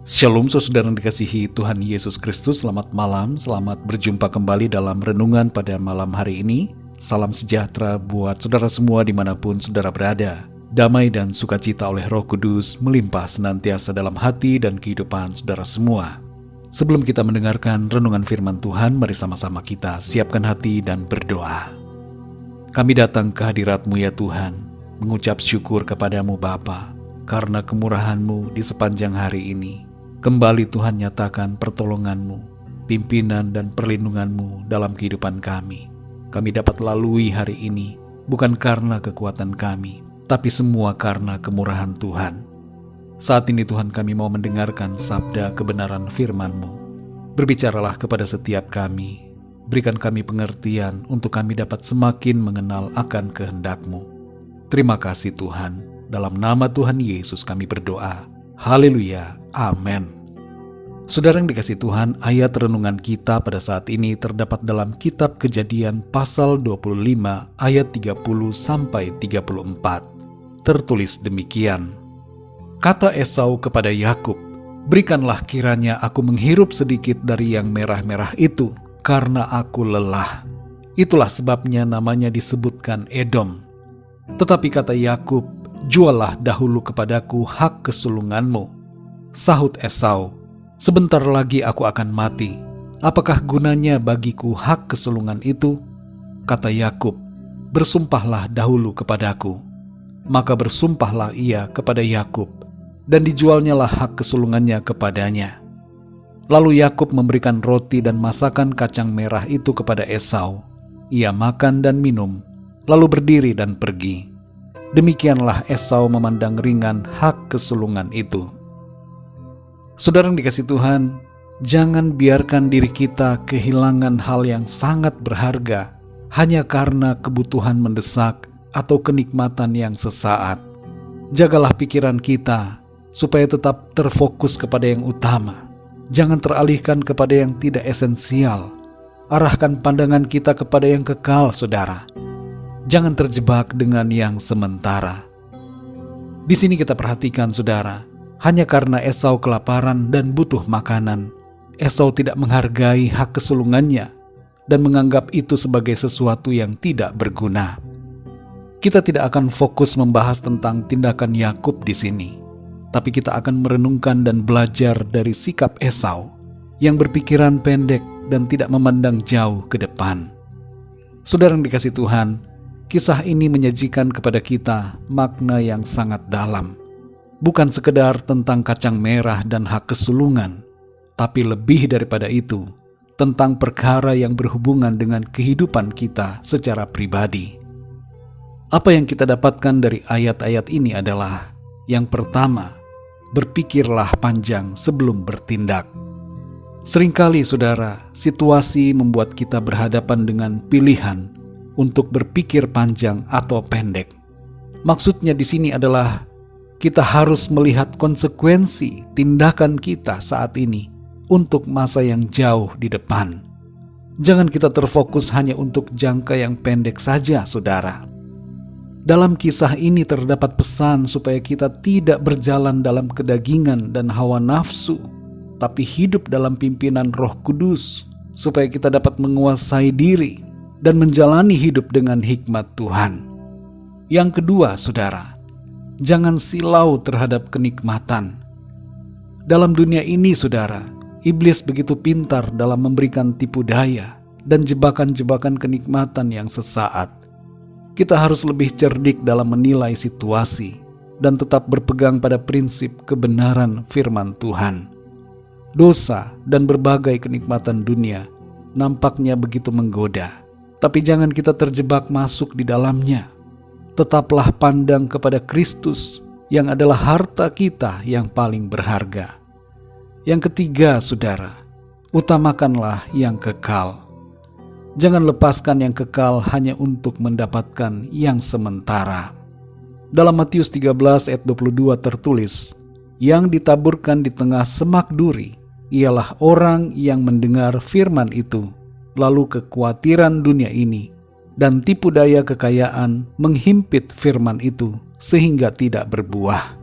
Shalom saudara yang dikasihi Tuhan Yesus Kristus, selamat malam, selamat berjumpa kembali dalam renungan pada malam hari ini. Salam sejahtera buat saudara semua dimanapun saudara berada. Damai dan sukacita oleh Roh Kudus melimpah senantiasa dalam hati dan kehidupan saudara semua. Sebelum kita mendengarkan renungan firman Tuhan, mari sama-sama kita siapkan hati dan berdoa. Kami datang ke hadirat-Mu ya Tuhan, mengucap syukur kepadamu Bapa, karena kemurahan-Mu di sepanjang hari ini. Kembali Tuhan nyatakan pertolongan-Mu, pimpinan dan perlindungan-Mu dalam kehidupan kami. Kami dapat lalui hari ini bukan karena kekuatan kami, tapi semua karena kemurahan Tuhan. Saat ini Tuhan, kami mau mendengarkan sabda kebenaran firman-Mu. Berbicaralah kepada setiap kami, berikan kami pengertian untuk kami dapat semakin mengenal akan kehendak-Mu. Terima kasih Tuhan, dalam nama Tuhan Yesus kami berdoa. Haleluya, amin. Saudara yang dikasihi Tuhan, ayat renungan kita pada saat ini terdapat dalam kitab Kejadian pasal 25 ayat 30-34. Tertulis demikian. Kata Esau kepada Yakub, "Berikanlah kiranya aku menghirup sedikit dari yang merah-merah itu, karena aku lelah." Itulah sebabnya namanya disebutkan Edom. Tetapi kata Yakub, "Juallah dahulu kepadaku hak kesulunganmu." Sahut Esau, "Sebentar lagi aku akan mati. Apakah gunanya bagiku hak kesulungan itu?" Kata Yakub, "Bersumpahlah dahulu kepadaku." Maka bersumpahlah ia kepada Yakub, dan dijualnyalah hak kesulungannya kepadanya. Lalu Yakub memberikan roti dan masakan kacang merah itu kepada Esau. Ia makan dan minum, lalu berdiri dan pergi. Demikianlah Esau memandang ringan hak kesulungan itu. Saudara yang dikasihi Tuhan, jangan biarkan diri kita kehilangan hal yang sangat berharga hanya karena kebutuhan mendesak atau kenikmatan yang sesaat. Jagalah pikiran kita supaya tetap terfokus kepada yang utama. Jangan teralihkan kepada yang tidak esensial. Arahkan pandangan kita kepada yang kekal, saudara. Jangan terjebak dengan yang sementara. Di sini kita perhatikan, saudara, hanya karena Esau kelaparan dan butuh makanan, Esau tidak menghargai hak kesulungannya dan menganggap itu sebagai sesuatu yang tidak berguna. Kita tidak akan fokus membahas tentang tindakan Yakub di sini, tapi kita akan merenungkan dan belajar dari sikap Esau yang berpikiran pendek dan tidak memandang jauh ke depan. Saudara yang dikasihi Tuhan, kisah ini menyajikan kepada kita makna yang sangat dalam. Bukan sekedar tentang kacang merah dan hak kesulungan, tapi lebih daripada itu, tentang perkara yang berhubungan dengan kehidupan kita secara pribadi. Apa yang kita dapatkan dari ayat-ayat ini adalah, yang pertama, berpikirlah panjang sebelum bertindak. Seringkali, saudara, situasi membuat kita berhadapan dengan pilihan untuk berpikir panjang atau pendek. Maksudnya di sini adalah kita harus melihat konsekuensi tindakan kita saat ini untuk masa yang jauh di depan. Jangan kita terfokus hanya untuk jangka yang pendek saja, saudara. Dalam kisah ini terdapat pesan supaya kita tidak berjalan dalam kedagingan dan hawa nafsu, tapi hidup dalam pimpinan Roh Kudus, supaya kita dapat menguasai diri dan menjalani hidup dengan hikmat Tuhan. Yang kedua, saudara, jangan silau terhadap kenikmatan. Dalam dunia ini, saudara, iblis begitu pintar dalam memberikan tipu daya dan jebakan-jebakan kenikmatan yang sesaat. Kita harus lebih cerdik dalam menilai situasi dan tetap berpegang pada prinsip kebenaran firman Tuhan. Dosa dan berbagai kenikmatan dunia nampaknya begitu menggoda, tapi jangan kita terjebak masuk di dalamnya. Tetaplah pandang kepada Kristus yang adalah harta kita yang paling berharga. Yang ketiga, saudara, utamakanlah yang kekal. Jangan lepaskan yang kekal hanya untuk mendapatkan yang sementara. Dalam Matius 13 ayat 22 tertulis, "Yang ditaburkan di tengah semak duri ialah orang yang mendengar firman itu, lalu kekhawatiran dunia ini dan tipu daya kekayaan menghimpit firman itu sehingga tidak berbuah."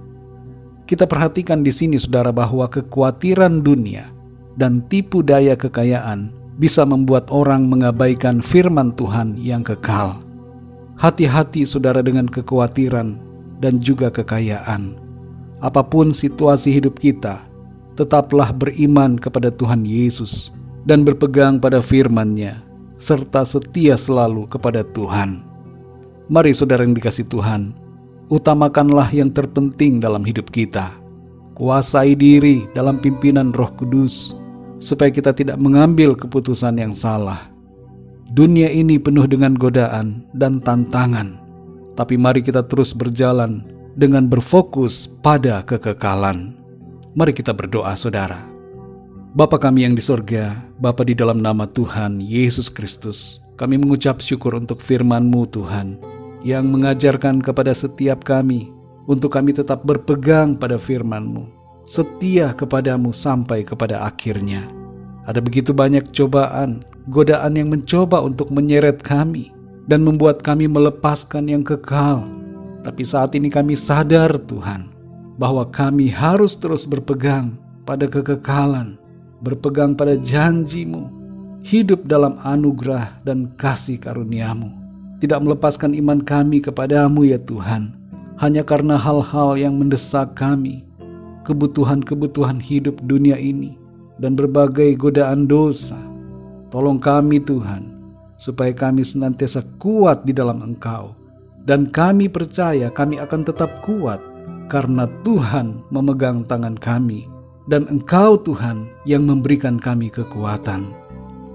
Kita perhatikan di sini saudara bahwa kekhawatiran dunia dan tipu daya kekayaan bisa membuat orang mengabaikan firman Tuhan yang kekal. Hati-hati saudara dengan kekhawatiran dan juga kekayaan. Apapun situasi hidup kita, tetaplah beriman kepada Tuhan Yesus dan berpegang pada firman-Nya, serta setia selalu kepada Tuhan. Mari saudara yang dikasihi Tuhan, utamakanlah yang terpenting dalam hidup kita. Kuasai diri dalam pimpinan Roh Kudus, supaya kita tidak mengambil keputusan yang salah. Dunia ini penuh dengan godaan dan tantangan, tapi mari kita terus berjalan dengan berfokus pada kekekalan. Mari kita berdoa saudara. Bapa kami yang di sorga, Bapa di dalam nama Tuhan Yesus Kristus, kami mengucap syukur untuk firman-Mu Tuhan, yang mengajarkan kepada setiap kami untuk kami tetap berpegang pada firman-Mu, setia kepadamu sampai kepada akhirnya. Ada begitu banyak cobaan, godaan yang mencoba untuk menyeret kami dan membuat kami melepaskan yang kekal. Tapi saat ini kami sadar Tuhan, bahwa kami harus terus berpegang pada kekekalan, berpegang pada janji-Mu, hidup dalam anugerah dan kasih karunia-Mu. Tidak melepaskan iman kami kepadamu ya Tuhan, hanya karena hal-hal yang mendesak kami, kebutuhan-kebutuhan hidup dunia ini, dan berbagai godaan dosa. Tolong kami Tuhan, supaya kami senantiasa kuat di dalam Engkau, dan kami percaya kami akan tetap kuat, karena Tuhan memegang tangan kami, dan Engkau Tuhan yang memberikan kami kekuatan.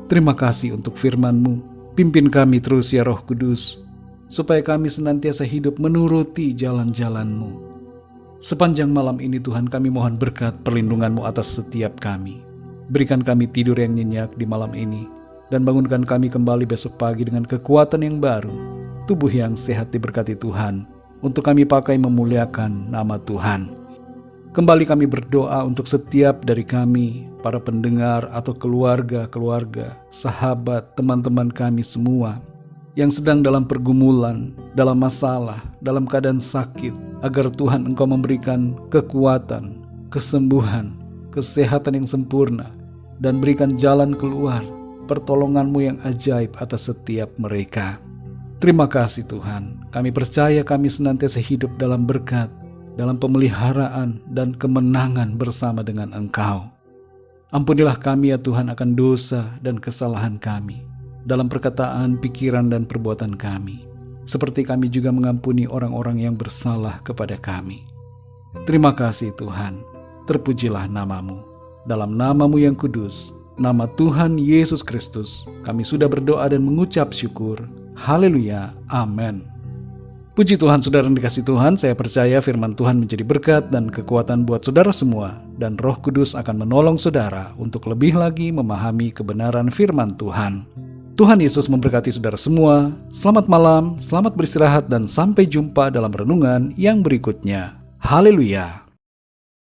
Terima kasih untuk firman-Mu. Pimpin kami terus ya Roh Kudus, supaya kami senantiasa hidup menuruti jalan-jalan-Mu. Sepanjang malam ini Tuhan, kami mohon berkat perlindungan-Mu atas setiap kami. Berikan kami tidur yang nyenyak di malam ini, dan bangunkan kami kembali besok pagi dengan kekuatan yang baru, tubuh yang sehat diberkati Tuhan, untuk kami pakai memuliakan nama Tuhan. Kembali kami berdoa untuk setiap dari kami, para pendengar atau keluarga-keluarga, sahabat, teman-teman kami semua yang sedang dalam pergumulan, dalam masalah, dalam keadaan sakit, agar Tuhan Engkau memberikan kekuatan, kesembuhan, kesehatan yang sempurna, dan berikan jalan keluar, pertolongan-Mu yang ajaib atas setiap mereka. Terima kasih Tuhan, kami percaya kami senantiasa hidup dalam berkat, dalam pemeliharaan dan kemenangan bersama dengan Engkau. Ampunilah kami ya Tuhan akan dosa dan kesalahan kami, dalam perkataan, pikiran, dan perbuatan kami, seperti kami juga mengampuni orang-orang yang bersalah kepada kami. Terima kasih Tuhan, terpujilah nama-Mu. Dalam nama-Mu yang kudus, nama Tuhan Yesus Kristus, kami sudah berdoa dan mengucap syukur. Haleluya, amin. Puji Tuhan, saudara yang dikasihi Tuhan, saya percaya firman Tuhan menjadi berkat dan kekuatan buat saudara semua, dan Roh Kudus akan menolong saudara untuk lebih lagi memahami kebenaran firman Tuhan. Tuhan Yesus memberkati saudara semua. Selamat malam, selamat beristirahat, dan sampai jumpa dalam renungan yang berikutnya. Haleluya.